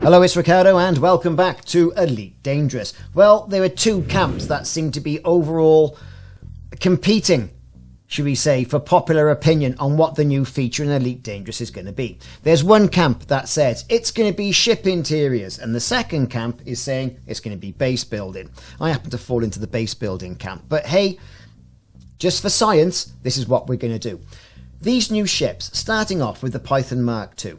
Hello, it's Ricardo and welcome back to Elite Dangerous. Well, there are two camps that seem to be overall competing, should we say, for popular opinion on what the new feature in Elite Dangerous is going to be. There's one camp that says it's going to be ship interiors, and the second camp is saying it's going to be base building. I happen to fall into the base building camp, but hey, just for science, this is what we're going to do. These new ships, starting off with the Python Mark II.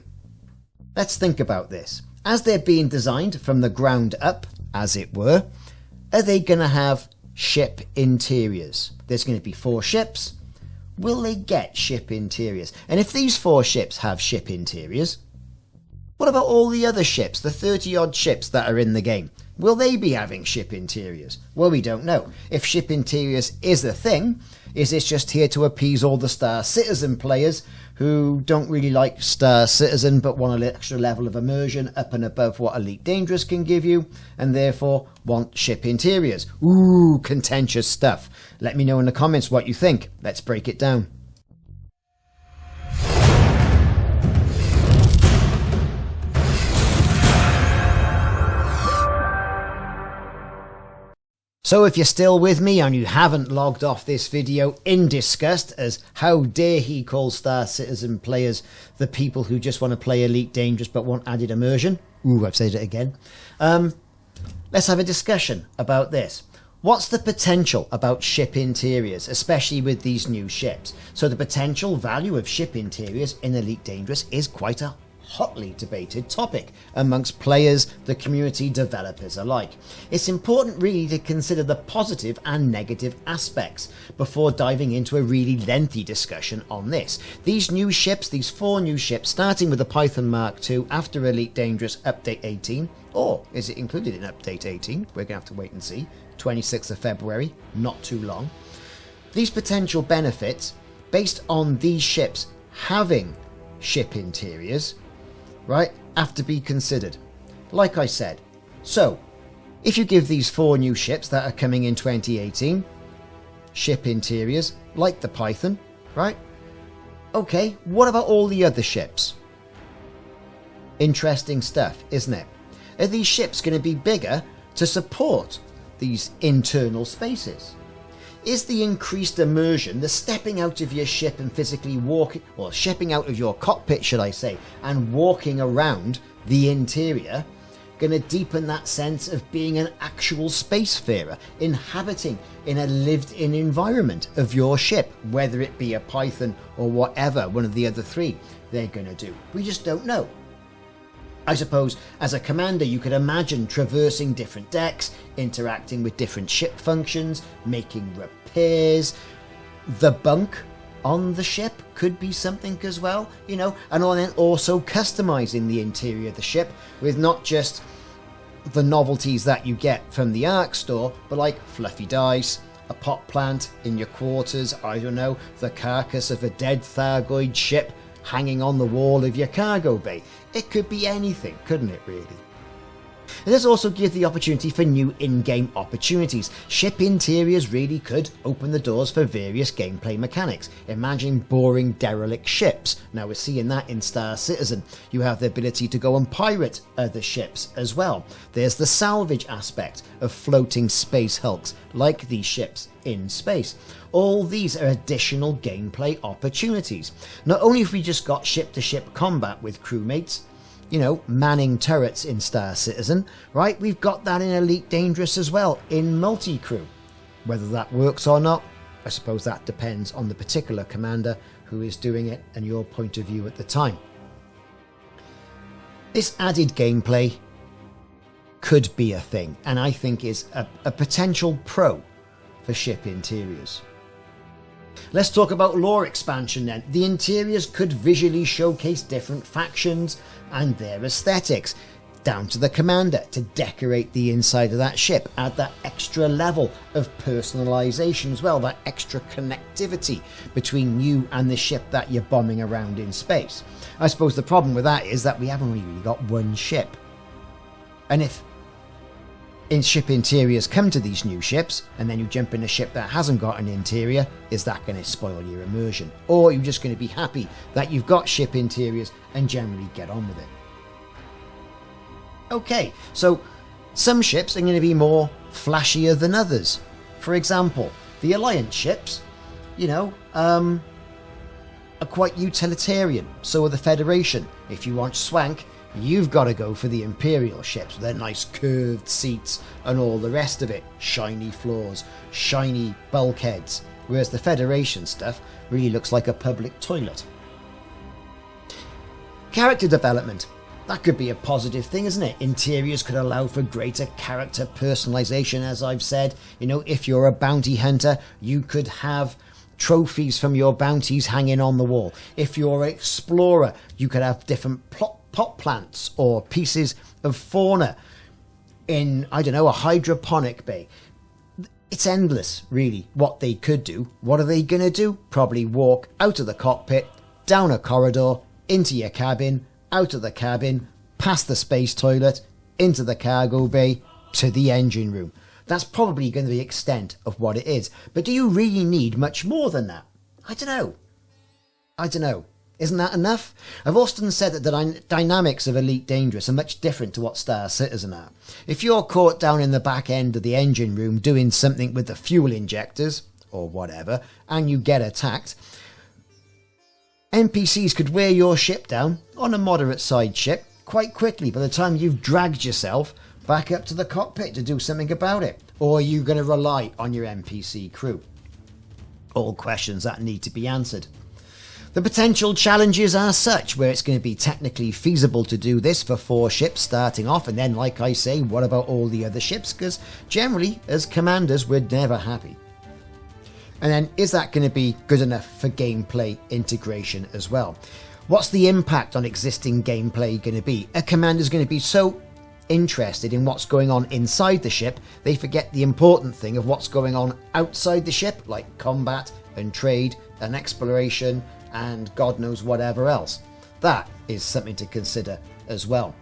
Let's think about this. As they're being designed from the ground up, as it were, are they going to have ship interiors? There's going to be 4 ships. Will they get ship interiors? And if these 4 ships have ship interiors, what about all the other ships, the 30-odd ships that are in the game? Will they be having ship interiors? Well, we don't know. If ship interiors is a thing, is this just here to appease all the Star Citizen players who don't really like Star Citizen but want an extra level of immersion up and above what Elite Dangerous can give you, and therefore want ship interiors? Ooh, contentious stuff. Let me know in the comments what you think. Let's break it down. So if you're still with me and you haven't logged off this video in disgust as how dare he call Star Citizen players the people who just want to play Elite Dangerous but want added immersion. Ooh, I've said it again. Let's have a discussion about this. What's the potential about ship interiors, especially with these new ships? So the potential value of ship interiors in Elite Dangerous is quite a hotly debated topic amongst players, the community, developers alike. It's important really to consider the positive and negative aspects before diving into a really lengthy discussion on this. These new ships, these 4 new ships, starting with the Python Mark II after Elite Dangerous Update 18, or is it included in Update 18? We're going to have to wait and see. 26th of February, not too long. These potential benefits, based on these ships having ship interiors, right, have to be considered. Like I said, so if you give these 4 new ships that are coming in 2018 ship interiors like the Python, right? Okay, what about all the other ships? Interesting stuff, isn't it? Are these ships going to be bigger to support these internal spaces? Is the increased immersion, the stepping out of your ship and physically walking, or stepping out of your cockpit, should I say, and walking around the interior, going to deepen that sense of being an actual spacefarer, inhabiting in a lived-in environment of your ship, whether it be a Python or whatever, one of the other 3 they're going to do? We just don't know. I suppose as a commander you could imagine traversing different decks, interacting with different ship functions, making repairs. The bunk on the ship could be something as well, you know, and then also customizing the interior of the ship with not just the novelties that you get from the Ark store, but like fluffy dice, a pot plant in your quarters, I don't know, the carcass of a dead Thargoid ship hanging on the wall of your cargo bay. It could be anything, couldn't it really? And this also gives the opportunity for new in-game opportunities. Ship interiors really could open the doors for various gameplay mechanics. Imagine boring derelict ships. Now we're seeing that in Star Citizen. You have the ability to go and pirate other ships as well. There's the salvage aspect of floating space hulks like these ships in space. All these are additional gameplay opportunities. Not only have we just got ship-to-ship combat with crewmates, you know, manning turrets in Star Citizen, right? We've got that in Elite Dangerous as well, in multi-crew. Whether that works or not, I suppose that depends on the particular commander who is doing it and your point of view at the time. This added gameplay could be a thing, and I think is a potential pro for ship interiors. Let's talk about lore expansion then. The interiors could visually showcase different factions and their aesthetics, down to the commander to decorate the inside of that ship, add that extra level of personalization as well, that extra connectivity between you and the ship that you're bombing around in space. I suppose the problem with that is that we haven't really got one ship. And if ship interiors come to these new ships and then you jump in a ship that hasn't got an interior, is that going to spoil your immersion? Or are you just going to be happy that you've got ship interiors and generally get on with it? Okay, so some ships are going to be more flashier than others. For example, the Alliance ships, are quite utilitarian. So are the Federation. If you want swank, you've got to go for the Imperial ships with their nice curved seats and all the rest of it. Shiny floors, shiny bulkheads. Whereas the Federation stuff really looks like a public toilet. Character development. That could be a positive thing, isn't it? Interiors could allow for greater character personalization, as I've said. If you're a bounty hunter, you could have trophies from your bounties hanging on the wall. If you're an explorer, you could have different pot plants or pieces of fauna in, a hydroponic bay. It's endless, really, what they could do. What are they going to do? Probably walk out of the cockpit, down a corridor, into your cabin, out of the cabin, past the space toilet, into the cargo bay, to the engine room. That's probably going to be the extent of what it is. But do you really need much more than that? I don't know. Isn't that enough? I've often said that the dynamics of Elite Dangerous are much different to what Star Citizen are. If you're caught down in the back end of the engine room doing something with the fuel injectors, or whatever, and you get attacked, NPCs could wear your ship down on a moderate sized ship quite quickly by the time you've dragged yourself back up to the cockpit to do something about it. Or are you going to rely on your NPC crew? All questions that need to be answered. The potential challenges are such where it's going to be technically feasible to do this for 4 ships starting off, and then, like I say, what about all the other ships? Because generally, as commanders, we're never happy. And then, is that going to be good enough for gameplay integration as well? What's the impact on existing gameplay going to be? A commander's going to be so interested in what's going on inside the ship, they forget the important thing of what's going on outside the ship, like combat and trade and exploration and God knows whatever else. That is something to consider as well.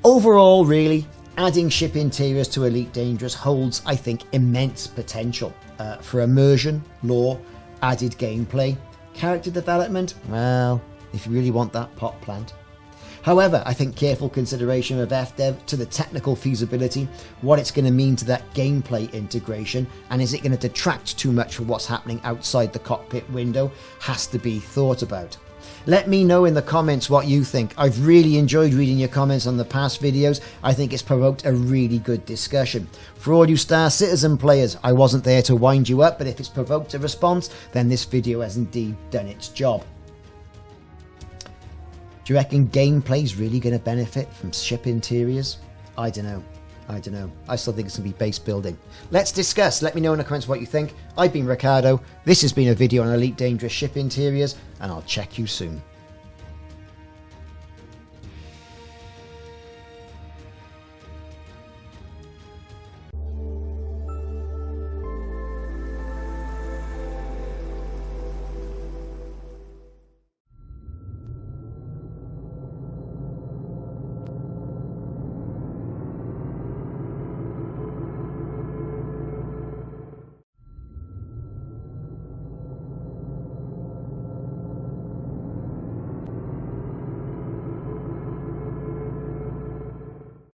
Overall, really, adding ship interiors to Elite Dangerous holds, I think, immense potential for immersion, lore, added gameplay, character development. Well, if you really want that, pot plant. However, I think careful consideration of FDev to the technical feasibility, what it's going to mean to that gameplay integration, and is it going to detract too much from what's happening outside the cockpit window, has to be thought about. Let me know in the comments what you think. I've really enjoyed reading your comments on the past videos. I think it's provoked a really good discussion. For all you Star Citizen players, I wasn't there to wind you up, but if it's provoked a response, then this video has indeed done its job. Do you reckon gameplay's really going to benefit from ship interiors? I don't know. I still think it's going to be base building. Let's discuss. Let me know in the comments what you think. I've been Ricardo. This has been a video on Elite Dangerous ship interiors, and I'll check you soon.